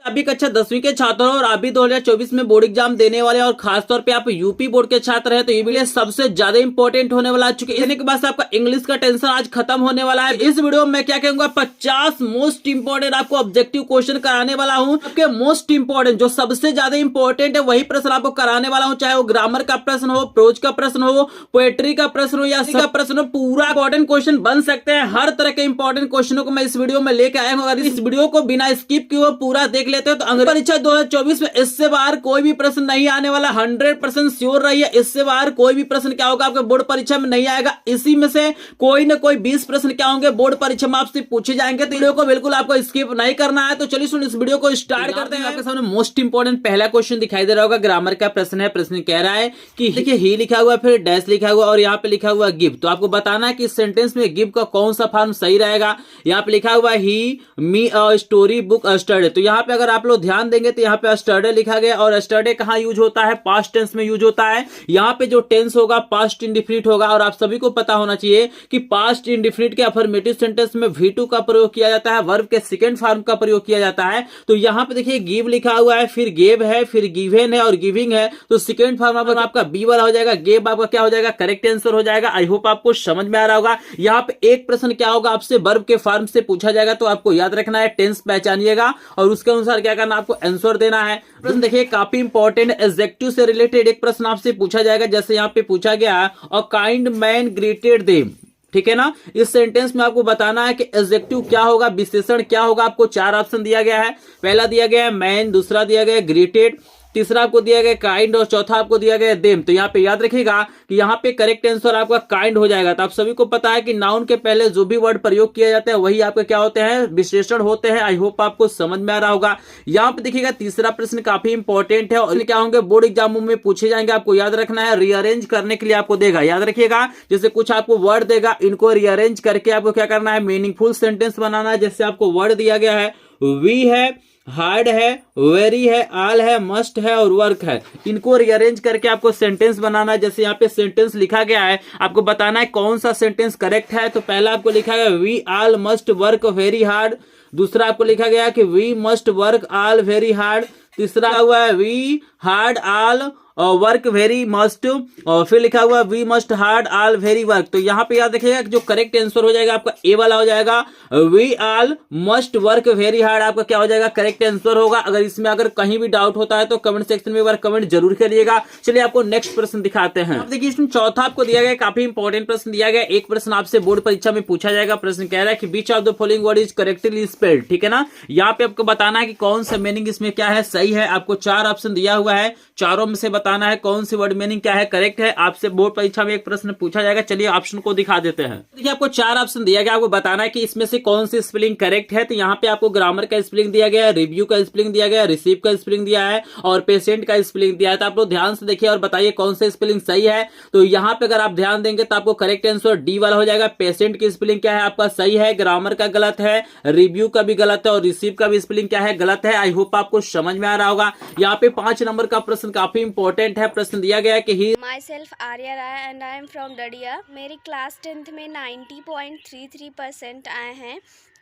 आप भी कक्षा 10वीं के छात्र हो और आप भी 2024 में बोर्ड एग्जाम देने वाले और खासतौर पे आप यूपी बोर्ड के छात्र हैं तो ये वीडियो सबसे ज्यादा इंपॉर्टेंट होने वाला चुके इसके बाद आपका इंग्लिश का टेंशन आज खत्म होने वाला है। इस वीडियो में मैं क्या कहूंगा 50 मोस्ट इंपॉर्टेंट आपको ऑब्जेक्टिव क्वेश्चन कराने वाला हूं। आपके मोस्ट इंपॉर्टेंट जो सबसे ज्यादा इंपॉर्टेंट है वही प्रश्न आपको कराने वाला हूं, चाहे वो ग्रामर का प्रश्न हो, प्रोज का प्रश्न हो, पोएट्री का प्रश्न हो या का प्रश्न हो, पूरा इंपॉर्टेंट क्वेश्चन बन सकते हैं। हर तरह के इंपॉर्टेंट क्वेश्चनों को मैं इस वीडियो में लेके आया हूं। अगर इस वीडियो को बिना स्किप किए पूरा देख लेते हो तो अंग्रेजी परीक्षा 2024 में इससे बाहर कोई भी प्रश्न नहीं आने वाला। 100% श्योर रहिए, इससे बाहर कोई भी प्रश्न क्या होगा आपके बोर्ड परीक्षा में नहीं आएगा। इसी में से कोई ना कोई 20 प्रश्न क्या होंगे बोर्ड परीक्षा में आपसे पूछे जाएंगे। तो वीडियो को बिल्कुल आपको स्किप नहीं करना है। तो चलिए सुन इस वीडियो को स्टार्ट करते हैं। आपके सामने मोस्ट इंपॉर्टेंट पहला क्वेश्चन दिखाई दे रहा होगा, ग्रामर का प्रश्न है। प्रश्न कह रहा है कि देखिए ही लिखा हुआ, फिर डैश लिखा हुआ और यहाँ पे लिखा हुआ गिव। तो आपको बताना है कि इस सेंटेंस में गिव का कौन सा फॉर्म सही रहेगा। यहाँ पे लिखा हुआ ही मी अ स्टोरी बुक स्टडी। तो यहाँ पे अगर आप लोग ध्यान देंगे तो यहाँ पे स्टडी लिखा गया और स्टडी कहाँ यूज होता है, पास्ट टेंस में यूज होता है। यहाँ पे जो टेंस होगा पास्ट इंडिफिनिट होगा और आप सभी को पता होना चाहिए कि पास्ट इंडिफिनिट के अफर्मेटिव सेंटेंस में V2 का प्रयोग किया जाता है, वर्ब के सेकंड फॉर्म का प्रयोग किया जाता है। तो यहाँ पे देखिए गिव लिखा हुआ है, फिर गेव है, फिर गिवन है और गिविंग है। तो सेकंड फॉर्म आपका बी वाला हो जाएगा, गेव आपका क्या हो जाएगा, करेक्ट आंसर हो जाएगा। आई होप आपको समझ में आ रहा होगा। यहाँ पे एक प्रश्न क्या होगा आपसे वर्ब के फॉर्म से पूछा जाएगा, तो आपको याद रखना है, टेंस पहचानिएगा और उसके अनुसार क्या करना आपको आंसर देना है। प्रश्न देखिए काफी इंपॉर्टेंट, एडजेक्टिव से रिलेटेड एक प्रश्न आपसे पूछा जाएगा। जैसे यहाँ पे पूछा गया a kind man greeted them, ठीक है ना। इस सेंटेंस में आपको बताना है कि एडजेक्टिव क्या होगा, विशेषण क्या होगा। आपको 4 ऑप्शन दिया गया है। पहला दिया गया है मैन, दूसरा दिया गया है ग्रीटेड, तीसरा आपको दिया गया काइंड और चौथा आपको दिया गया देम। तो यहाँ पे याद रखिएगा कि यहाँ पे करेक्ट आंसर आपका काइंड हो जाएगा। तो आप सभी को पता है कि नाउन के पहले जो भी वर्ड प्रयोग किया जाता है वही आपके क्या होते हैं, विशेषण होते हैं। आई होप आपको समझ में आ रहा होगा। यहाँ पे देखिएगा तीसरा प्रश्न काफी इंपॉर्टेंट है और क्या होंगे बोर्ड एग्जामों में पूछे जाएंगे। आपको याद रखना है, रीअरेंज करने के लिए आपको देगा। याद रखिएगा जैसे कुछ आपको वर्ड देगा, इनको रीअरेंज करके आपको क्या करना है, मीनिंगफुल सेंटेंस बनाना है। जैसे आपको वर्ड दिया गया है वी है, हार्ड है, वेरी है, आल है, मस्ट है और वर्क है। इनको रीअरेंज करके आपको सेंटेंस बनाना है। जैसे यहाँ पे सेंटेंस लिखा गया है, आपको बताना है कौन सा सेंटेंस करेक्ट है। तो पहला आपको लिखा गया we all must work very hard, दूसरा आपको लिखा गया कि we must work all very hard, तीसरा हुआ है we hard all work very must और फिर लिखा हुआ we must hard all very work. तो यहाँ पे याद रखिएगा जो करेक्ट आंसर हो जाएगा आपका ए वाला हो जाएगा, we all must work very hard आपका क्या हो जाएगा, करेक्ट आंसर होगा। अगर इसमें अगर कहीं भी डाउट होता है तो कमेंट सेक्शन में एक बार कमेंट जरूर करिएगा। चलिए आपको नेक्स्ट प्रश्न दिखाते हैं। अब देखिए इसमें चौथा आपको दिया गया, काफी इंपॉर्टेंट प्रश्न दिया गया। एक प्रश्न आपसे बोर्ड परीक्षा में पूछा जाएगा। प्रश्न कह रहा है कि which of the following word is correctly spelled, ठीक है ना। यहाँ पे आपको बताना है कि कौन सा मीनिंग इसमें क्या है, सही है। आपको 4 ऑप्शन दिया हुआ है, चारों में से बताना है कौन सी वर्ड मीनिंग क्या है, करेक्ट है। आपसे बोर्ड परीक्षा में एक प्रश्न पूछा जाएगा। चलिए ऑप्शन को दिखा देते हैं। देखिए आपको 4 ऑप्शन दिया गया, आपको बताना है कि इसमें से कौन सी स्पेलिंग करेक्ट है। तो यहाँ पे आपको ग्रामर का स्पेलिंग दिया गया है, रिव्यू का स्पेलिंग दिया गया है, रिसीव का स्पेलिंग दिया है और पेशेंट का स्पेलिंग दिया है। तो आप लोग ध्यान से देखिए और बताइए कौन सा स्पेलिंग सही है। तो यहाँ पे अगर आप ध्यान देंगे तो आपको करेक्ट आंसर डी वाला हो जाएगा। पेशेंट की स्पेलिंग क्या है आपका सही है, ग्रामर का गलत है, रिव्यू का भी गलत है और रिसीव का भी स्पेलिंग क्या है, गलत है। आई होप आपको समझ में आ रहा होगा। यहाँ पे 5 नंबर का प्रश्न काफी इंपॉर्टेंट है। प्रश्न दिया गया है कि hi myself Arya Rai and I am from Dadiya. मेरी क्लास 10th में 90.33% आए हैं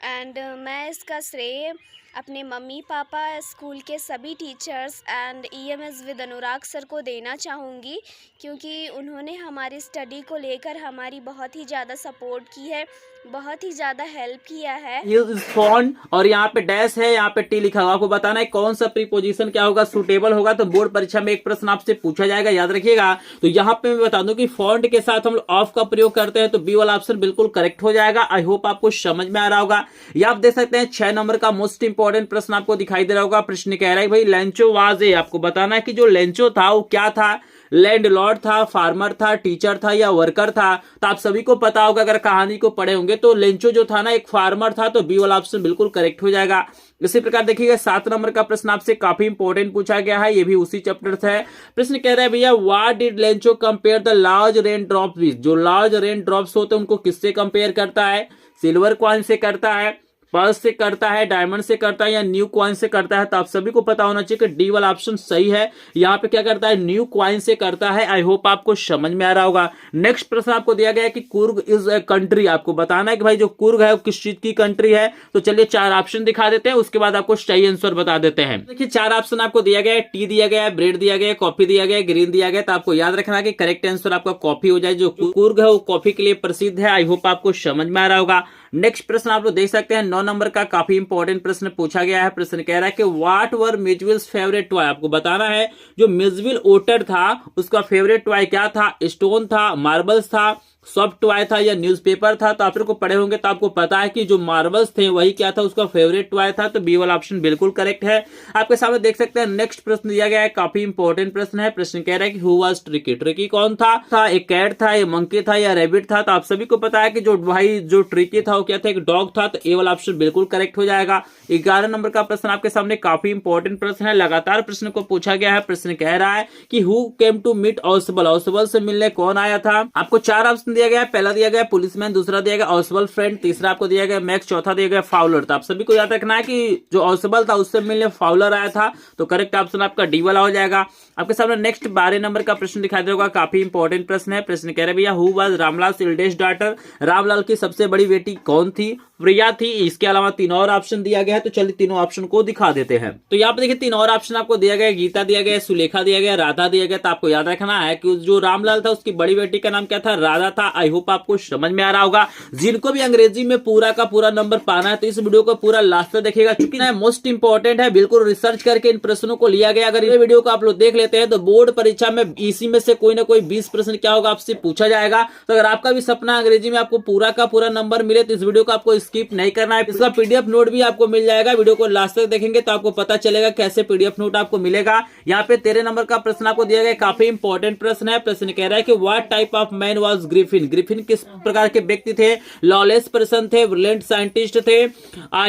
एंड मैं इसका श्रेय अपने मम्मी पापा, स्कूल के सभी teachers and EMS with Anurag sir को देना चाहूँगी, क्योंकि उन्होंने हमारी स्टडी को लेकर हमारी बहुत ही ज़्यादा सपोर्ट की है, बहुत ही ज़्यादा हेल्प किया है। फॉन्ट और यहाँ पे डैश है, यहाँ पे टी लिखा हुआ। आपको बताना है कौन सा प्रीपोजिशन क्या होगा, सुटेबल होगा। तो बोर्ड परीक्षा में एक प्रश्न आपसे पूछा जाएगा, याद रखिएगा। तो यहाँ पे मैं बता दूं कि फॉन्ट के साथ हम लोग ऑफ का प्रयोग करते हैं, तो बी वाला ऑप्शन बिल्कुल करेक्ट हो जाएगा। आई होप आपको समझ में आ रहा होगा। ये आप देख सकते हैं 6 नंबर का मोस्ट इंपॉर्टेंट प्रश्न आपको दिखाई दे रहा होगा। प्रश्न कह रहा है भाई लेंचो वाज ए, आपको बताना है कि जो लेंचो था वो क्या था, लैंडलॉर्ड था, फार्मर था, टीचर था या वर्कर था। तो आप सभी को पता होगा अगर कहानी को पढ़े होंगे तो लेंचो जो था ना एक फार्मर था, तो बी वाला ऑप्शन बिल्कुल करेक्ट हो जाएगा। इसी प्रकार देखिएगा 7 नंबर का प्रश्न आपसे काफी इंपॉर्टेंट पूछा गया है, ये भी उसी चैप्टर से है। प्रश्न कह रहा है भैया what did Lencho compare the large rain drops with, जो लार्ज रेन ड्रॉप्स होते हैं उनको किससे कंपेयर करता है, सिल्वर कॉइन से करता है, पर्स से करता है, डायमंड से करता है या न्यू कॉइन से करता है, तो आप सभी को पता होना चाहिए कि डी वाला ऑप्शन सही है। यहाँ पे क्या करता है, न्यू कॉइन से करता है। आई होप आपको समझ में आ रहा होगा। नेक्स्ट प्रश्न आपको दिया गया है कि कुर्ग इज ए कंट्री, आपको बताना है कि भाई जो कुर्ग है वो किस चीज की कंट्री है। तो चलिए 4 ऑप्शन दिखा देते हैं, उसके बाद आपको सही आंसर बता देते हैं। देखिए 4 ऑप्शन आपको दिया गया है, टी दिया गया है, ब्रेड दिया गया है, कॉफी दिया गया है, ग्रीन दिया गया है। तो आपको याद रखना है कि करेक्ट आंसर आपका कॉफी हो जाए। जो कुर्ग है वो कॉफी के लिए प्रसिद्ध है। आई होप आपको समझ में आ रहा होगा। नेक्स्ट प्रश्न आप लोग देख सकते हैं 9 नंबर का काफी इंपॉर्टेंट प्रश्न पूछा गया है। प्रश्न कह रहा है कि व्हाट वर मिजविल्स फेवरेट टॉय, आपको बताना है जो मिजविल ओटर था उसका फेवरेट टॉय क्या था। स्टोन था, मार्बल्स था, सॉफ्ट टॉय था या न्यूज़पेपर था। तो आप लोग को पढ़े होंगे तो आपको पता है कि जो मार्बल्स थे वही क्या था, उसका फेवरेट टॉय था। तो बी वाला ऑप्शन बिल्कुल करेक्ट है। आपके सामने देख सकते हैं नेक्स्ट प्रश्न दिया गया है, काफी इंपॉर्टेंट प्रश्न है। प्रश्न कह रहा है कि हु वाज ट्रिकी, ट्रिकी कौन था एक कैट था, एक मंकी था या रैबिट था। तो आप सभी को पता है कि जो भाई जो ट्रिकी था वो क्या था, एक डॉग था। तो ए वाला ऑप्शन बिल्कुल करेक्ट हो जाएगा। 11 नंबर का प्रश्न आपके सामने काफी इंपॉर्टेंट प्रश्न है, लगातार प्रश्न को पूछा गया है। प्रश्न कह रहा है कि हु केम टू मीट ऑसबल, ऑसबल से मिलने कौन आया था। आपको 4 ऑप्शन दिया गया है। पहला दिया गया पुलिसमैन, दूसरा दिया गया ऑसबल फ्रेंड, तीसरा आपको दिया गया मैक्स, चौथा दिया गया फाउलर। तो आप सभी को याद रखना है कि जो ऑसबल था उससे मिलने फाउलर आया था। तो करेक्ट ऑप्शन आपका डी वाला हो जाएगा। आपके सामने नेक्स्ट 12 नंबर का प्रश्न दिखाई देगा, काफी इंपॉर्टेंट प्रश्न है। प्रश्न कह रहे भैया who was Ramlal eldest daughter, Ramlal की सबसे बड़ी बेटी कौन थी। प्रिया थी। इसके अलावा 3 और ऑप्शन दिया गया है। तो चलिए तीनों ऑप्शन को दिखा देते हैं। तो यहाँ पे देखिए 3 और ऑप्शन आपको दिया गया, गीता दिया गया, सुलेखा दिया गया, राधा दिया गया। तो आपको याद रखना है कि जो रामलाल था उसकी बड़ी बेटी का नाम क्या था, राधा था। आई होप आपको समझ में आ रहा होगा। जिनको भी अंग्रेजी में पूरा का पूरा नंबर पाना है तो इस वीडियो को पूरा लास्ट तक देखिएगा, क्योंकि मोस्ट इंपॉर्टेंट है। बिल्कुल रिसर्च करके इन प्रश्नों को लिया गया। अगर ये वीडियो को आप लोग देख लेते हैं तो बोर्ड परीक्षा में इसी में से कोई ना कोई 20 प्रश्न क्या होगा आपसे पूछा जाएगा। तो अगर आपका भी सपना अंग्रेजी में आपको पूरा का पूरा नंबर मिले तो इस वीडियो को आपको स्किप नहीं करना है। इसका पीडीएफ नोट भी आपको मिल जाएगा। वीडियो को लास्ट तक देखेंगे तो आपको पता चलेगा कैसे पीडीएफ नोट आपको मिलेगा। यहाँ पे 13 नंबर का प्रश्न आपको दिया गया, काफी इंपॉर्टेंट प्रश्न है। प्रश्न कह रहा है कि what type of man was Griffin, Griffin किस प्रकार के व्यक्ति थे। लॉलेस पर्सन थे, ब्रिलियंट साइंटिस्ट थे।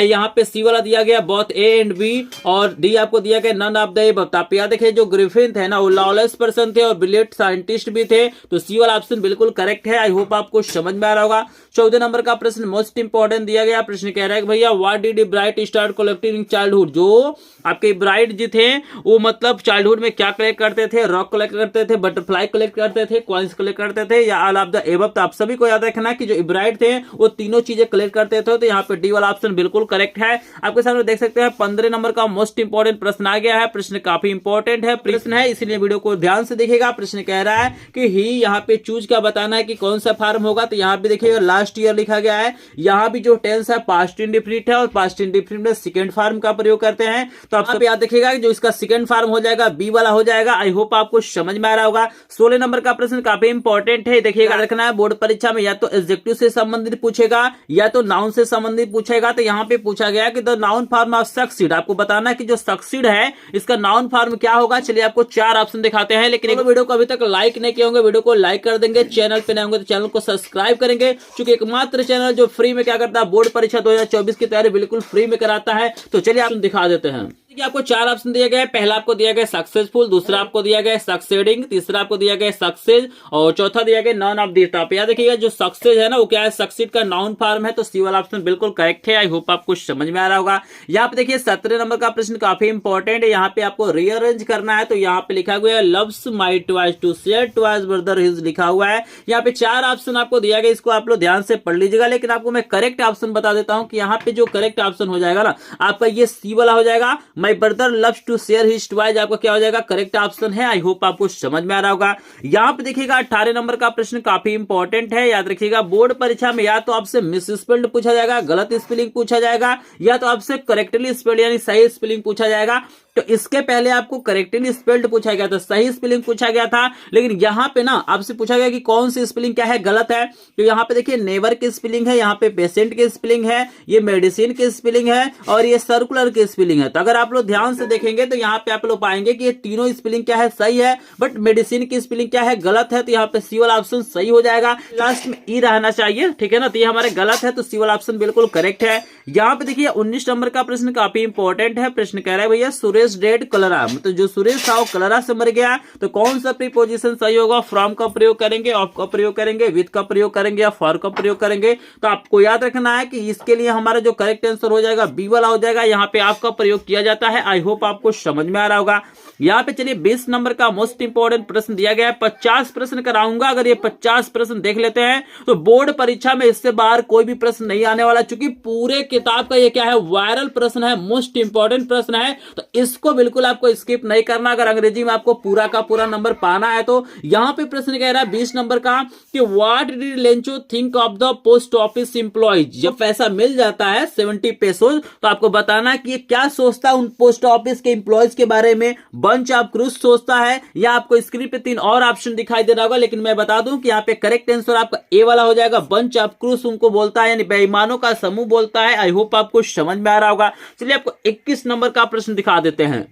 यहाँ पे सी वाला दिया गया बोथ ए एंड बी, और डी आपको दिया गया नन ऑफ द एबव। आप याद देखिए जो ग्रिफिन थे ना वो लॉलेस पर्सन थे और ब्रिलियंट साइंटिस्ट भी थे। तो सी वाला ऑप्शन बिल्कुल करेक्ट है। आई होप आपको समझ में आ रहा होगा। 14 नंबर का प्रश्न मोस्ट इंपॉर्टेंट दिया गया। प्रश्न कह रहा है कि भैया what did bright start collecting in childhood, जो आपके ब्राइट जी थे वो मतलब चाइल्डहुड में क्या कलेक्ट करते थे, रॉक कलेक्ट करते थे, बटरफ्लाई कलेक्ट करते थे, कॉइन्स कलेक्ट करते थे या ऑल ऑफ द एबव। तो आप सभी को याद रखना कि जो ब्राइट थे वो तीनों चीजें कलेक्ट करते थे। तो यहाँ पे डी वाला ऑप्शन बिल्कुल करेक्ट है। आपके सामने देख सकते हैं 15 नंबर का मोस्ट इंपॉर्टेंट प्रश्न आ गया है। प्रश्न काफी इंपॉर्टेंट है प्रश्न है, इसलिए वीडियो को ध्यान से देखिएगा। प्रश्न कह रहा है कि ही यहाँ पे चूज का बताना है कि कौन सा फार्म होगा। तो यहाँ पे देखिएगा लास्ट ईयर लिखा गया है। यहाँ भी जो टेंस है पास्ट इंडिफिनिट है और पास्ट इंडिफिनिट में सेकंड फार्म का प्रयोग करते हैं। तो आप याद देखिएगा जो इसका सेकंड फार्म हो जाएगा बी वाला हो जाएगा। आई होप आपको समझ में आ रहा होगा। 16 नंबर का प्रश्न काफी इंपॉर्टेंट है, देखिएगा रखना है। बोर्ड परीक्षा में या तो एडजेक्टिव से संबंधित पूछेगा या तो नाउन से संबंधित पूछेगा। तो यहाँ पे पूछा गया कि the noun form of succeed, आपको बताना है कि जो सक्सीड है इसका नाउन फॉर्म क्या होगा। चलिए आपको 4 ऑप्शन दिखाते हैं, लेकिन वीडियो को अभी तक लाइक नहीं किए होंगे वीडियो को लाइक कर देंगे। चैनल पे नए होंगे तो चैनल को सब्सक्राइब करेंगे, क्योंकि एकमात्र चैनल जो फ्री में क्या करता है बोर्ड परीक्षा 2024 की तैयारी बिल्कुल फ्री में कराता है। तो चलिए ऑप्शन दिखा देते हैं। आपको 4 ऑप्शन दिया गया है। पहला आपको दिया गया सक्सेसफुल, दूसरा आपको दिया गया सक्सेडिंग, तीसरा आपको दिया गया सक्सेस और चौथा दिया गया नॉन ऑफ दिस। आप याद देखिएगा जो सक्सेस है ना वो क्या है, सक्सीड का नाउन फॉर्म है। तो सी वाला ऑप्शन बिल्कुल करेक्ट है। आई होप आपको समझ में आ रहा होगा। यहाँ पे देखिए 17 नंबर का प्रश्न काफी इंपॉर्टेंट है। यहाँ पे आपको रीअरेंज करना है। तो यहाँ पे लिखा हुआ है loves my twice to share twice brother his लिखा हुआ है। यहाँ पे 4 ऑप्शन आपको दिया गया, इसको आप लोग ध्यान से पढ़ लीजिएगा। लेकिन आपको मैं करेक्ट ऑप्शन बता देता हूँ कि यहाँ पे जो करेक्ट ऑप्शन हो जाएगा ना आपका ये सी वाला हो जाएगा। My brother loves to share his twice आपका क्या हो जाएगा, करेक्ट ऑप्शन है। आई होप आपको समझ में आ रहा होगा। यहाँ पे देखिएगा 18 नंबर का प्रश्न काफी इंपॉर्टेंट है, याद रखिएगा। बोर्ड परीक्षा में या तो आपसे मिस स्पेल्ड पूछा जाएगा, गलत स्पेलिंग पूछा जाएगा, या तो आपसे करेक्टली स्पेल्ड यानी सही स्पेलिंग पूछा जाएगा। तो इसके पहले आपको करेक्टली स्पेल्ड पूछा गया था, सही स्पेलिंग पूछा गया था। लेकिन यहाँ पे ना आपसे पूछा गया कि कौन सी स्पेलिंग क्या है, गलत है। तो यहाँ पे देखिए नेवर की स्पेलिंग है, यहाँ पे पेशेंट की स्पेलिंग है, ये मेडिसिन की स्पेलिंग है और ये सर्कुलर की स्पेलिंग है। तो अगर आप आप लोग ध्यान से देखेंगे तो यहाँ पे आप लोग पाएंगे कि ये तीनों स्पेलिंग क्या है सही है, बट मेडिसिन की स्पेलिंग क्या है गलत है, तो यहाँ पे सी वाला ऑप्शन सही हो जाएगा, लास्ट में ई रहना चाहिए, ठीक है ना। तो ये हमारे गलत है, तो सी वाला ऑप्शन बिल्कुल करेक्ट है। यहाँ पे देखिए 19 नंबर का प्रश्न काफी इंपॉर्टेंट है। प्रश्न कह रहा है भैया सुरेश डेड कलरा, मतलब जो सुरेश था वो कलरा से मर गया, तो कौन सा प्रीपोजिशन सही होगा? फ्रॉम का प्रयोग करेंगे, ऑफ का प्रयोग करेंगे, विथ का प्रयोग करेंगे या फॉर का प्रयोग करेंगे? तो आपको याद रखना है कि इसके लिए हमारा जो करेक्ट आंसर हो जाएगा बी वाला हो जाएगा। यहाँ पे आपका प्रयोग किया जाता है। आई होप आपको समझ में आ रहा होगा। यहाँ पे चलिए 20 नंबर का मोस्ट इंपोर्टेंट प्रश्न दिया गया है। 50 प्रश्न कराऊंगा, अगर ये 50 प्रश्न देख लेते हैं तो बोर्ड परीक्षा में इससे बाहर कोई भी प्रश्न नहीं आने वाला, क्योंकि पूरे किताब का ये क्या है वायरल प्रश्न है, मोस्ट इंपोर्टेंट प्रश्न है, तो इसको बिल्कुल आपको स्किप नहीं करना। अगर अंग्रेजी में आपको पूरा का पूरा नंबर पाना है तो यहाँ पे प्रश्न कह रहा है 20 नंबर का कि what did Lencho think of the post office employees. जब पैसा मिल जाता है 70 पेसोज, तो आपको बताना है कि ये क्या सोचता है उन पोस्ट ऑफिस के एम्प्लॉइज के बारे में। बंच ऑफ क्रूज सोचता है, या आपको स्क्रीन पे 3 और ऑप्शन दिखाई दे रहा होगा, लेकिन मैं बता दूं कि यहाँ पे करेक्ट आंसर आपका ए वाला हो जाएगा। बंच ऑफ क्रूज उनको बोलता है, यानी बेईमानों का समूह बोलता है। आई होप आपको समझ में आ रहा होगा। चलिए आपको 21 नंबर का प्रश्न दिखा देते हैं।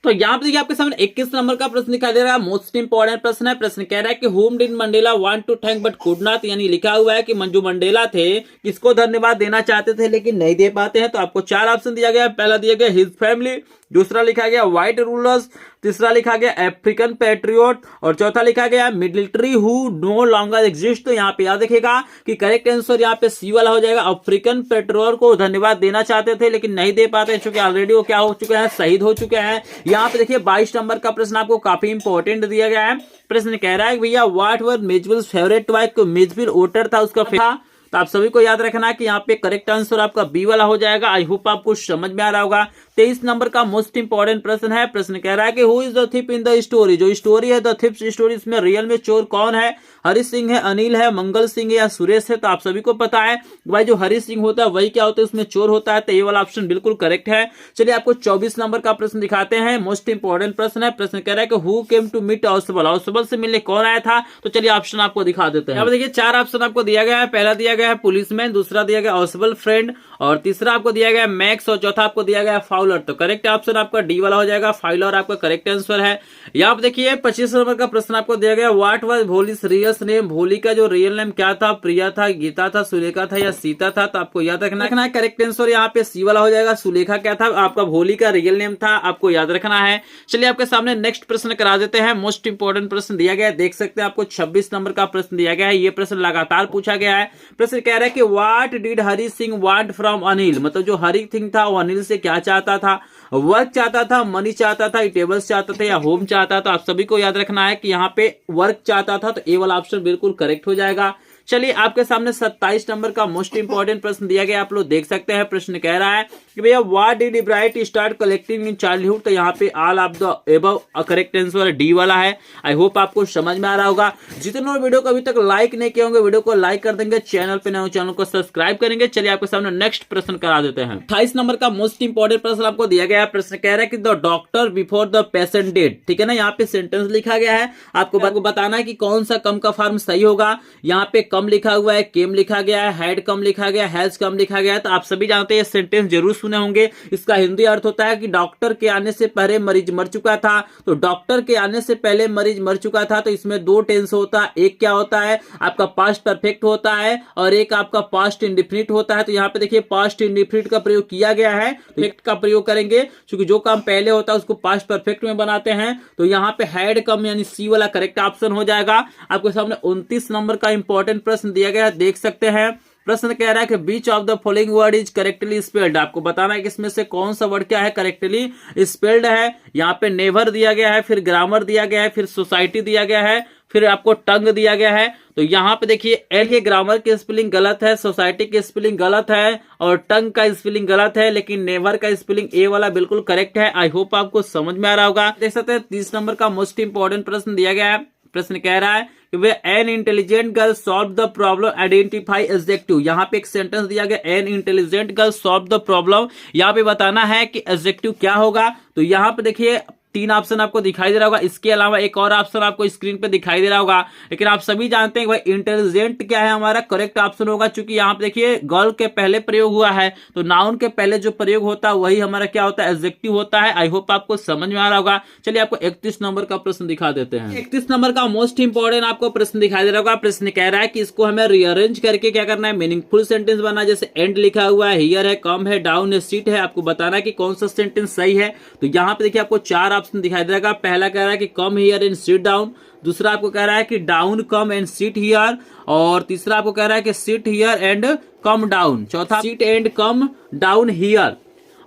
तो यहाँ पे देखिए आपके सामने 21 नंबर का प्रश्न दिखाई दे रहा है। मोस्ट इंपोर्टेंट प्रश्न है। प्रश्न कह रहा है कि whom did Mandela want to thank but could not, यानी लिखा हुआ है कि जो मंडेला थे किसको धन्यवाद देना चाहते थे लेकिन नहीं दे पाते हैं। तो आपको 4 ऑप्शन दिया गया है। पहला दिया गया हिज फैमिली, दूसरा लिखा गया व्हाइट रूलर्स, तीसरा लिखा गया अफ्रीकन पैट्रियोट, और चौथा लिखा गया military who know longer exist. तो यहाँ पे याद रखिएगा कि करेक्ट आंसर यहाँ पे सी वाला हो जाएगा। अफ्रीकन पैट्रियोट को धन्यवाद देना चाहते थे लेकिन नहीं दे पाते, चूंकि ऑलरेडी वो क्या हो चुके हैं, शहीद हो चुके हैं। यहाँ पे देखिए 22 नंबर का प्रश्न आपको काफी इंपॉर्टेंट दिया गया है। प्रश्न कह रहा है भैया what were Mezwil's favourite bike, Mezwil वोटर था उसका था। तो आप सभी को याद रखना है कि यहाँ पे करेक्ट आंसर आपका बी वाला हो जाएगा। आई होप आपको समझ में आ रहा होगा। 23 नंबर का मोस्ट इंपोर्टेंट प्रश्न है। प्रश्न कह रहा है कि who is the thief in the story, जो स्टोरी है द थिप्स स्टोरी, इसमें रियल में चोर कौन है? हरि सिंह है, अनिल है, मंगल सिंह है या सुरेश है? तो आप सभी को पता है भाई जो हरि सिंह होता है वही क्या होता है, उसमें चोर होता है। तो ये वाला ऑप्शन बिल्कुल करेक्ट है। चलिए आपको 24 नंबर का प्रश्न दिखाते हैं। मोस्ट इंपोर्टेंट प्रश्न है। प्रश्न कह रहा है कि हु केम टू मीट ऑसबल, ऑसबल से मिलने कौन आया था? तो चलिए ऑप्शन आपको दिखा देते हैं। अब देखिए 4 ऑप्शन आपको दिया गया है। पहला दिया गया है पुलिसमैन, दूसरा दिया गया ऑसबल फ्रेंड, और तीसरा आपको दिया गया मैक्स, और चौथा आपको दिया गया फाउलर। तो करेक्ट ऑप्शन आपका डी वाला हो जाएगा। फाउलर आपका करेक्ट आंसर है। यहाँ पे देखिए 25 नंबर का प्रश्न आपको दिया गया व्हाट वाज भोलीस रियल नेम, भोली का जो रियल नेम क्या था? प्रिया था, गीता था, सुलेखा था या सीता था? तो आपको याद रखना है करेक्ट आंसर यहाँ पे सी वाला हो जाएगा। सुलेखा क्या था? आपका भोली का रियल नेम था, आपको याद रखना है। चलिए आपके सामने नेक्स्ट प्रश्न करा देते हैं। मोस्ट इंपोर्टेंट प्रश्न दिया गया है, देख सकते हैं आपको 26 नंबर का प्रश्न दिया गया है। ये प्रश्न लगातार पूछा गया है। प्रश्न कह रहा है कि what did Hari Singh want from Anil, मतलब जो हरि सिंह था वो अनिल से क्या चाहता था? वर्क चाहता था, मनी चाहता था, टेबल्स चाहता था या होम चाहता था? तो आप सभी को याद रखना है कि यहाँ पे वर्क चाहता था, तो ए वाला ऑप्शन बिल्कुल करेक्ट हो जाएगा। चलिए आपके सामने 27 नंबर का मोस्ट इंपोर्टेंट प्रश्न दिया गया, आप लोग देख सकते हैं। प्रश्न कह रहा है कि भैया what did Ibrahim start collecting in childhood. तो यहाँ पे all of the above correct answer D वाला है। आई होप आपको समझ में आ रहा होगा। जितने वीडियो को अभी तक लाइक नहीं किए होंगे वीडियो को लाइक कर देंगे, चैनल पे नए चैनल को सब्सक्राइब करेंगे। चलिए आपके सामने नेक्स्ट प्रश्न करा देते हैं। 28 नंबर का मोस्ट इंपोर्टेंट प्रश्न आपको दिया गया है। प्रश्न कह रहा है कि the doctor before the patient dead, ठीक है ना। यहाँ पे सेंटेंस लिखा गया है, आपको बताना है कि कौन सा कम का फॉर्म सही होगा। यहाँ पे कम लिखा हुआ है, केम लिखा गया है, हैड कम लिखा गया है, हैज कम लिखा गया है। तो आप सभी जानते हैं ये सेंटेंस जरूर सुने होंगे। इसका हिंदी अर्थ होता है कि डॉक्टर के आने से पहले मरीज मर चुका था। तो डॉक्टर के आने से पहले मरीज मर चुका था, तो इसमें 2 टेंस होता है। एक क्या होता है आपका पास्ट परफेक्ट होता है और एक आपका पास्ट इंडिफिनिट होता है। तो यहाँ पे देखिए पास्ट इंडिफिनिट का प्रयोग किया गया है, परफेक्ट का प्रयोग करेंगे क्योंकि जो काम पहले होता है उसको पास्ट परफेक्ट में बनाते हैं। तो यहाँ पे हैड कम यानी सी वाला करेक्ट ऑप्शन हो जाएगा। आपके सामने 29 नंबर का इंपॉर्टेंट प्रश्न दिया गया है, देख सकते हैं। प्रश्न कह रहा है कि which of the following word is correctly spelled. आपको बताना है कि इसमें से कौन सा वर्ड क्या है करेक्टली स्पेल्ड है। यहाँ पे नेवर दिया गया है, फिर ग्रामर दिया गया है, फिर सोसाइटी दिया गया है, फिर आपको टंग दिया गया है। तो यहाँ पे देखिए एल के ग्रामर की स्पेलिंग गलत है, सोसाइटी की स्पेलिंग गलत है और टंग का स्पेलिंग गलत है, लेकिन नेवर का स्पेलिंग ए वाला बिल्कुल करेक्ट है। आई होप आपको समझ में आ रहा होगा। देख सकते हैं 30 नंबर का मोस्ट इंपोर्टेंट प्रश्न दिया गया है। प्रश्न कह रहा है कि way an intelligent girl solve the problem identify adjective. यहाँ पे एक सेंटेंस दिया गया, an intelligent girl solve the problem. यहाँ पे बताना है कि एडजेक्टिव क्या होगा। तो यहाँ पे देखिए 3 ऑप्शन आपको दिखाई दे रहा होगा, इसके अलावा एक और ऑप्शन आपको स्क्रीन पे दिखाई दे रहा होगा। लेकिन आप सभी जानते हैं कि भाई इंटेलिजेंट क्या है, हमारा करेक्ट ऑप्शन होगा, क्योंकि यहाँ पे देखिए गर्ल के पहले प्रयोग हुआ है, तो नाउन के पहले जो प्रयोग होता है वही हमारा क्या होता है, एडजेक्टिव होता है। आई होप आपको समझ में आ रहा होगा। चलिए आपको 31 नंबर का प्रश्न दिखा देते हैं। 31 नंबर का मोस्ट इंपॉर्टेंट आपको प्रश्न दिखाई दे रहा होगा। प्रश्न कह रहा है कि इसको हमें रीअरेंज करके क्या करना है, मीनिंगफुल सेंटेंस बनाना। जैसे एंड लिखा हुआ है, हियर है, कम है, डाउन है, सीट है, आपको बताना है कि कौन सा सेंटेंस सही है। तो यहाँ पे देखिए आपको 4 ऑप्शन दिखाई दे रहा है। पहला कह रहा है कि come here and sit down, दूसरा आपको कह रहा है कि down come and sit here, और तीसरा आपको कह रहा है कि sit here and come down, चौथा sit and come down here.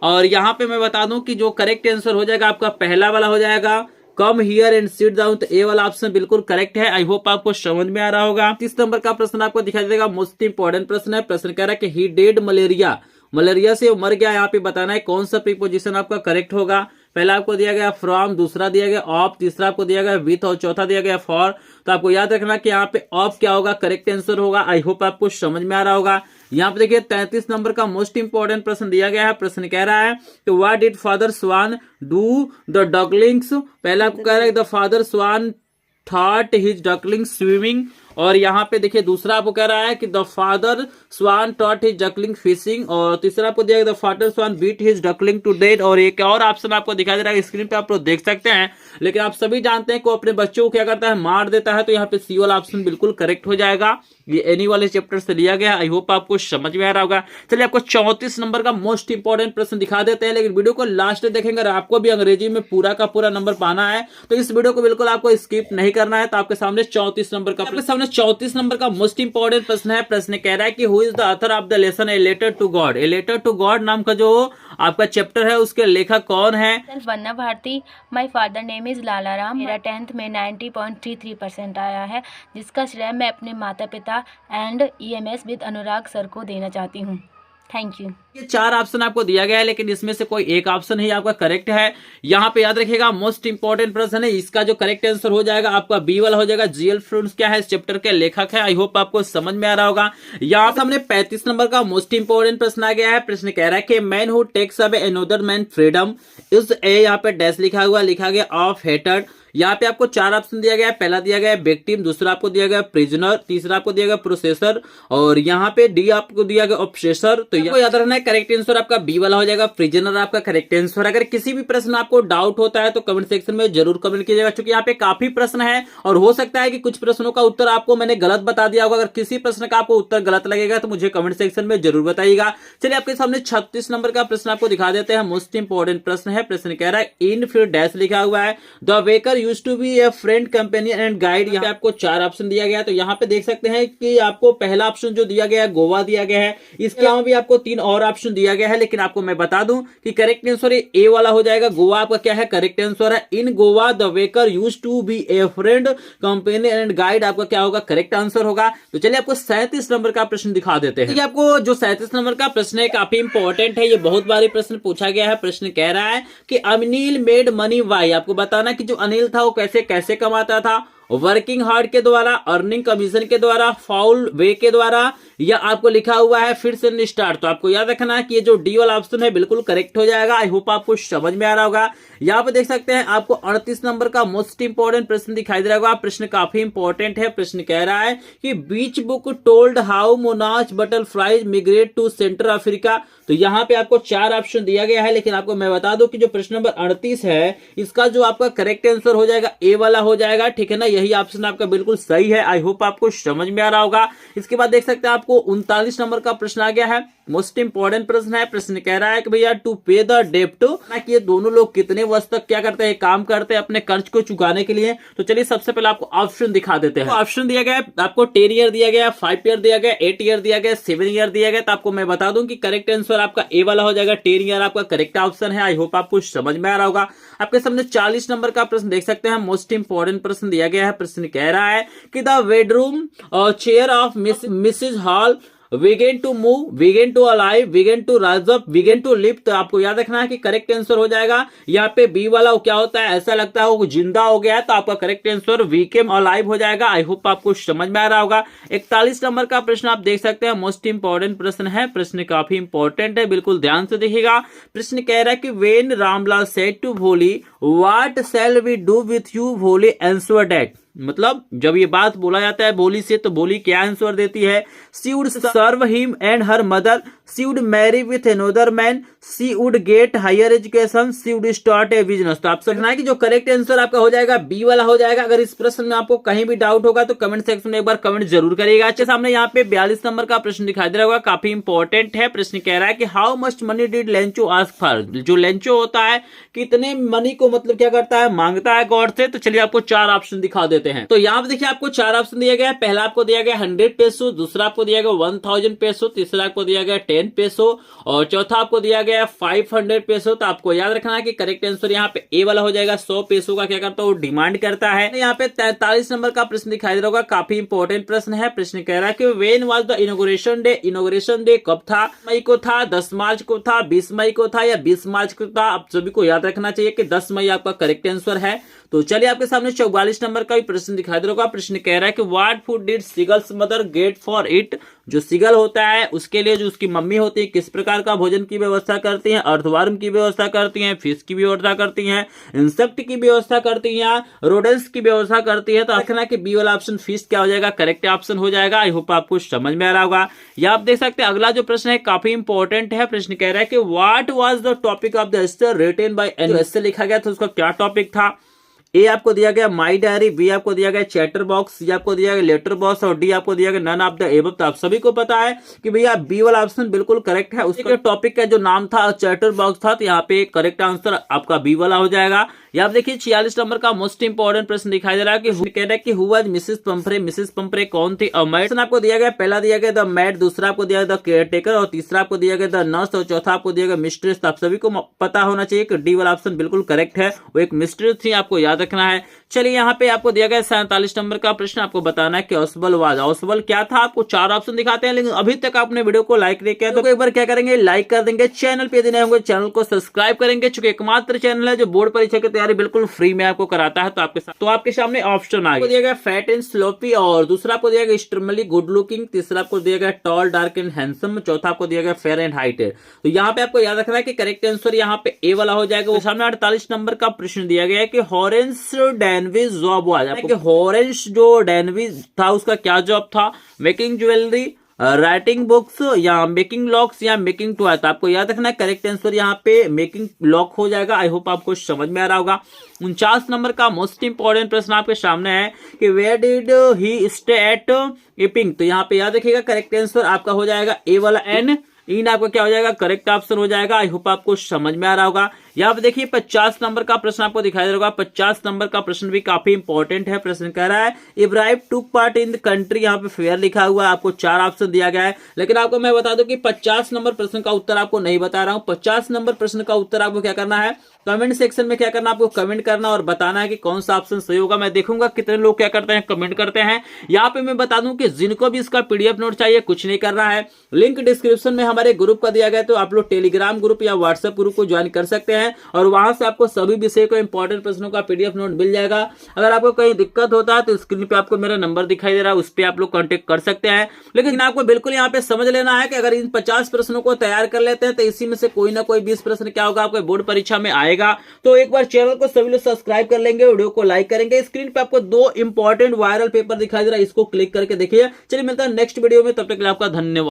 और यहाँ पे मैं बता दूं कि जो करेक्ट आंसर हो जाएगा आपका पहला वाला हो जाएगा, कम हियर एंड सिट डाउन। तो ए वाला ऑप्शन बिल्कुल करेक्ट है। आई होप आपको समझ में आ रहा होगा। 30 नंबर का प्रश्न आपको दिखाई देगा, मोस्ट इंपॉर्टेंट प्रश्न है। प्रश्न कह रहा है कि ही डेड मलेरिया, मलेरिया से मर गया। यहाँ पे बताना है कौन सा प्रीपोजिशन आपका करेक्ट होगा। पहला आपको दिया गया फ्रॉम, दूसरा दिया गया ऑफ, तीसरा आपको दिया गया विथ, और चौथा दिया गया फॉर। तो आपको याद रखना कि यहाँ पे ऑफ क्या होगा, करेक्ट आंसर होगा। आई होप आपको समझ में आ रहा होगा। यहाँ पे देखिए 33 नंबर का मोस्ट इंपॉर्टेंट प्रश्न दिया गया है। प्रश्न कह रहा है कि what did father swan do the ducklings. पहला आपको कह रहा है the father swan thought his duckling swimming, और यहाँ पे देखिए दूसरा आपको कह रहा है कि the father swan taught his duckling fishing, और तीसरा आपको दिया गया the father swan beat his duckling to death. और एक और ऑप्शन आपको दिखाई दे रहा है, स्क्रीन पे आप लोग देख सकते हैं। लेकिन आप सभी जानते हैं कि वो अपने बच्चों को क्या करता है, मार देता है। तो यहाँ पे सी वाला ऑप्शन बिल्कुल करेक्ट हो जाएगा। ये एनी वाले चैप्टर से लिया गया। आई होप आपको समझ में आ रहा होगा। चलिए आपको 34 नंबर का मोस्ट इंपॉर्टेंट प्रश्न दिखा देते हैं, लेकिन वीडियो को लास्ट तक देखेंगे। अगर आपको भी अंग्रेजी में पूरा का पूरा नंबर पाना है तो इस वीडियो को बिल्कुल आपको स्किप नहीं करना है। तो आपके सामने 34 नंबर का मोस्ट इंपॉर्टेंट प्रश्न है। प्रश्न कह रहा है कि who is the author of the lesson a letter to God. A letter to God नाम का जो आपका चैप्टर है उसके लेखक कौन है। Vanna Bharati. My father name is Lala Ram. मेरा 10th में 90.33% आया है, जिसका श्रेय मैं अपने माता पिता and EMS with Anurag sir को देना चाहती हूँ। Thank you. ये 4 ऑप्शन आपको दिया गया है, लेकिन इसमें से कोई एक ऑप्शन ही आपका करेक्ट है। यहाँ पे याद रखिएगा मोस्ट इंपॉर्टेंट प्रश्न है, इसका जो करेक्ट आंसर हो जाएगा आपका बी वाला हो जाएगा। जीएल फ्रूट्स क्या है, इस चैप्टर के लेखक है। आई होप आपको समझ में आ रहा होगा। यहाँ पे हमने 35 नंबर का मोस्ट इंपॉर्टेंट प्रश्न आ गया है। प्रश्न कह रहा है कि man who takes away another man freedom is a, यहाँ पे डैश लिखा गया ऑफ हेटेड। यहाँ पे आपको 4 ऑप्शन दिया गया है। पहला दिया गया है विक्टिम, दूसरा आपको दिया गया प्रिजनर, तीसरा आपको दिया गया प्रोसेसर, और यहाँ पे डी आपको दिया गया ऑब्सेसर। तो आपको याद रखना है करेक्ट आंसर आपका बी वाला हो जाएगा, प्रिजनर आपका करेक्ट आंसर। अगर किसी भी प्रश्न आपको डाउट होता है तो कमेंट सेक्शन में जरूर कमेंट कीजिएगा, क्योंकि यहाँ पे काफी प्रश्न है और हो सकता है कि कुछ प्रश्नों का उत्तर आपको मैंने गलत बता दिया होगा। अगर किसी प्रश्न का आपको उत्तर गलत लगेगा तो मुझे कमेंट सेक्शन में जरूर बताइएगा। चलिए आपके सामने 36 नंबर का प्रश्न आपको दिखा देते हैं। मोस्ट इंपॉर्टेंट प्रश्न है। प्रश्न कह रहा है इन फिर डैश लिखा हुआ है, the waker used to be a friend companion and guide. यहाँ पे आपको 4 ऑप्शन दिया गया है। तो यहाँ पे देख सकते हैं कि आपको पहला ऑप्शन जो दिया गया है गोवा दिया गया है। इसके अलावा भी आपको 3 और ऑप्शन दिया गया है, लेकिन आपको मैं बता दूं कि करेक्ट आंसर ए वाला हो जाएगा। गोवा आपका क्या है, करेक्ट आंसर है। In Goa the waker used to be a friend companion and guide आपका क्या होगा, करेक्ट आंसर होगा। तो चलिए आपको 37 नंबर का प्रश्न दिखा देते हैं। आपको जो 37 नंबर का प्रश्न है काफी इंपॉर्टेंट है, ये बहुत बारी प्रश्न पूछा गया है। प्रश्न कह रहा है कि अनिल मेड मनी वाई। आपको बताना कि जो अनिल था वो कैसे कमाता था, वर्किंग हार्ड के द्वारा, अर्निंग कमीशन के द्वारा, फाउल वे के द्वारा, या आपको लिखा हुआ है फिर से स्टार्ट। तो आपको याद रखना है कि ये जो डी वाला ऑप्शन है बिल्कुल करेक्ट हो जाएगा। आई होप आपको समझ में आ रहा होगा। यहाँ पे देख सकते हैं आपको 38 नंबर का मोस्ट इंपॉर्टेंट प्रश्न दिखाई दे रहा होगा। प्रश्न काफी इंपॉर्टेंट है। प्रश्न कह रहा है कि which book told how monarch butterflies migrate to central Africa. तो यहाँ पे आपको 4 ऑप्शन दिया गया है, लेकिन आपको मैं बता दूं कि जो प्रश्न नंबर 38 है इसका जो आपका करेक्ट आंसर हो जाएगा ए वाला हो जाएगा, ठीक है ना। यही ऑप्शन आपका बिल्कुल सही है। आई होप आपको समझ में आ रहा होगा। इसके बाद देख सकते हैं आपको 39 नंबर का प्रश्न आ गया है। मोस्ट इंपॉर्टेंट प्रश्न है। प्रश्न कह रहा है कि भैया टू पे द डेब्ट, कि ये दोनों लोग कितने वर्ष तक क्या करते हैं, काम करते हैं अपने कर्ज को चुकाने के लिए। तो चलिए सबसे पहले आपको ऑप्शन दिखा देते हैं। ऑप्शन दिया गया है आपको 10 ईयर दिया गया, 5 ईयर दिया गया, 8 ईयर दिया गया, 7 ईयर दिया गया। तो आपको मैं बता दूं कि करेक्ट आंसर आपका ए वाला हो जाएगा, 10 ईयर आपका करेक्ट ऑप्शन है। आई होप आपको समझ में आ रहा होगा। आपके सामने 40 नंबर का प्रश्न देख सकते हैं। मोस्ट इंपॉर्टेंट प्रश्न दिया गया है। प्रश्न कह रहा है कि the bedroom chair of Mrs Hall begin to move, begin to alive, begin to rise up, begin to live. तो आपको याद रखना है कि करेक्ट आंसर हो जाएगा यहाँ पे बी वाला। वो क्या होता है, ऐसा लगता है वो जिंदा हो गया है, तो आपका करेक्ट आंसर बिकेम अलाइव हो जाएगा। आई होप आपको समझ में आ रहा होगा। 41 नंबर का प्रश्न आप देख सकते हैं, मोस्ट इंपॉर्टेंट प्रश्न है। प्रश्न काफी इंपॉर्टेंट है, बिल्कुल ध्यान से देखिएगा। प्रश्न कह रहा है कि when Ramlal said to Bholi what shall we do with you, Bholi answer that. मतलब जब ये बात बोला जाता है भोली से, तो भोली क्या आंसर देती है, she would serve him and her mother, she would marry with another man, she would get higher education, she would start a business. तो आप समझना है कि जो करेक्ट आंसर आपका हो जाएगा बी वाला हो जाएगा। अगर इस प्रश्न में आपको कहीं भी डाउट होगा तो कमेंट सेक्शन में एक बार कमेंट जरूर करिएगा। अच्छे सामने यहाँ पे 42 नंबर का प्रश्न दिखाई दे रहा होगा, काफी इंपॉर्टेंट है। प्रश्न कह रहा है कि how much money did Lencho ask for. जो लेंचो होता है कितने मनी को मतलब क्या करता है, मांगता है गॉड से। तो चलिए आपको 4 ऑप्शन दिखा देते हैं। तो यहाँ पे देखिए आपको 4 ऑप्शन दिया गया है। पहला आपको दिया गया 100 पेसो, दूसरा आपको दिया गया 1000 पेसो, तीसरा आपको दिया गया 10 पेसो और चौथा आपको दिया गया 500 पेसो। तो आपको याद रखना है कि करेक्ट आंसर यहाँ पे ए वाला हो जाएगा। 100 पेसो का क्या करता है, वो डिमांड करता है। यहाँ पे 43 नंबर का प्रश्न दिखाई दे रहा होगा, काफी इंपॉर्टेंट प्रश्न है। प्रश्न कह रहा है कि when was the inauguration day. Inauguration day कब था, मई को था, 10 मार्च को था, 20 मई को था या 20 मार्च को था। आप सभी को याद रखना चाहिए कि 10 मई आपका करेक्ट आंसर है। तो चलिए आपके सामने 44 नंबर का भी प्रश्न दिखाई दे रहा होगा। प्रश्न कह रहा है कि what food did seagulls mother get for it. जो सीगल होता है उसके लिए जो उसकी मम्मी होती है किस प्रकार का भोजन की व्यवस्था करती हैं, अर्थवर्म की व्यवस्था करती हैं, फिश की व्यवस्था करती हैं, इंसेक्ट की व्यवस्था करती हैं, रोडेंट्स की व्यवस्था करती है। तो रखना कि बी वाला ऑप्शन फिश क्या हो जाएगा, करेक्ट ऑप्शन हो जाएगा। आई होप आपको समझ में आ रहा होगा। या आप देख सकते हैं अगला जो प्रश्न है काफी इंपॉर्टेंट है। प्रश्न कह रहा है कि what was the topic of the essay written by N. Essay लिखा गया था उसका क्या टॉपिक था। ए आपको दिया गया माई डायरी, बी आपको दिया गया चैटर बॉक्स, सी आपको दिया गया लेटर बॉक्स और डी आपको दिया गया नन ऑफ द एबव। तो आप सभी को पता है कि भैया बी वाला ऑप्शन बिल्कुल करेक्ट है। उसके टॉपिक का जो नाम था चैटर बॉक्स था, तो यहाँ पे करेक्ट आंसर आपका बी वाला हो जाएगा। या आप देखिए 46 नंबर का मोस्ट इंपॉर्टेंट प्रश्न दिखाई दे रहा है कि कह रहा है कि हु वाज मिसेस पंपरे। मिसेस पंपरे कौन थी। मैड आपको दिया गया, पहला दिया गया द मैड, दूसरा आपको दिया गया द केयरटेकर और तीसरा आपको दिया गया द नर्स और चौथा आपको दिया गया मिस्ट्रेस। तो आप सभी को पता होना चाहिए कि डी वाला ऑप्शन बिल्कुल करेक्ट है, वो एक मिस्ट्रेस थी, आपको याद रखना है। चलिए यहाँ पे आपको दिया गया 47 नंबर का प्रश्न, आपको बताना है कि औसबल वाज। औसबल क्या था, आपको 4 ऑप्शन दिखाते हैं, लेकिन अभी तक आपने वीडियो को लाइक नहीं किया तो एक बार क्या करेंगे, लाइक कर देंगे। चैनल पे नए होंगे चैनल को सब्सक्राइब करेंगे, चूंकि एकमात्र चैनल है जो बोर्ड परीक्षा की तैयारी बिल्कुल फ्री में आपको कराता है। तो आपके सामने ऑप्शन आ गया, दिया गया फैट एंड स्लोपी और दूसरा आपको दिया गया एक्सट्रीमली गुड लुकिंग, तीसरा आपको दिया गया टॉल डार्क एंड हैंडसम, चौथा आपको दिया गया फेयर एंड हाइटेड। तो यहाँ पे आपको याद रखना है कि करेक्ट आंसर यहाँ पे ए वाला हो जाएगा। वो सामने 48 नंबर का प्रश्न दिया गया है कि हॉरेंस डैनविज जॉब हुआ है कि हॉरेंस जो डैनविज था उसका क्या जॉब था, मेकिंग ज्वेलरी, राइटिंग बुक्स या मेकिंग लॉक्स या मेकिंग टॉय। तो आपको याद रखना है करेक्ट आंसर यहाँ पे मेकिंग लॉक हो जाएगा। आई होप आपको समझ में आ रहा होगा। 49 नंबर का मोस्ट इंपॉर्टेंट प्रश्न आपके सामने है कि where did he stay at Iping. तो यहाँ पे याद रखिएगा करेक्ट आंसर आपका हो जाएगा ए वाला एन। इन आपका क्या हो जाएगा, करेक्ट ऑप्शन हो जाएगा। आई होप आपको समझ में आ रहा होगा। यहाँ पे देखिए 50 नंबर का प्रश्न आपको दिखाई दे रहा होगा। 50 नंबर का प्रश्न भी काफी इंपॉर्टेंट है। प्रश्न कह रहा है Ibrahim took part in the country, यहाँ पे फेयर लिखा हुआ है, आपको 4 ऑप्शन दिया गया है। लेकिन आपको मैं बता दूं कि 50 नंबर प्रश्न का उत्तर आपको नहीं बता रहा हूं। 50 नंबर प्रश्न का उत्तर आपको क्या करना है, कमेंट सेक्शन में क्या करना, आपको कमेंट करना और बताना है कि कौन सा ऑप्शन सही होगा। मैं देखूंगा कितने लोग क्या करते हैं, कमेंट करते हैं। यहाँ पे मैं बता दूं कि जिनको भी इसका पीडीएफ नोट चाहिए, कुछ नहीं करना है, लिंक डिस्क्रिप्शन में हमारे ग्रुप का दिया गया, तो आप लोग टेलीग्राम ग्रुप या व्हाट्सएप ग्रुप को ज्वाइन कर सकते हैं और वहां से आपको सभी विषय को इंपॉर्टेंट प्रश्नों का पीडीएफ नोट मिल जाएगा। अगर आपको कहीं दिक्कत होता है तो स्क्रीन पे आपको मेरा नंबर दिखाई दे रहा है, उस पर आप लोग कॉन्टेक्ट कर सकते हैं। लेकिन आपको बिल्कुल यहाँ पे समझ लेना है कि अगर इन 50 प्रश्नों को तैयार कर लेते हैं तो इसी में से कोई ना कोई 20 प्रश्न क्या होगा, आपको बोर्ड परीक्षा में आएगा। तो एक बार चैनल को सभी लोग सब्सक्राइब कर लेंगे, वीडियो को लाइक करेंगे। स्क्रीन पे आपको 2 इंपॉर्टेंट वायरल पेपर दिखाई दे रहा है, इसको क्लिक करके देखिए। चलिए मिलता है नेक्स्ट वीडियो में, तब तक के लिए आपका धन्यवाद।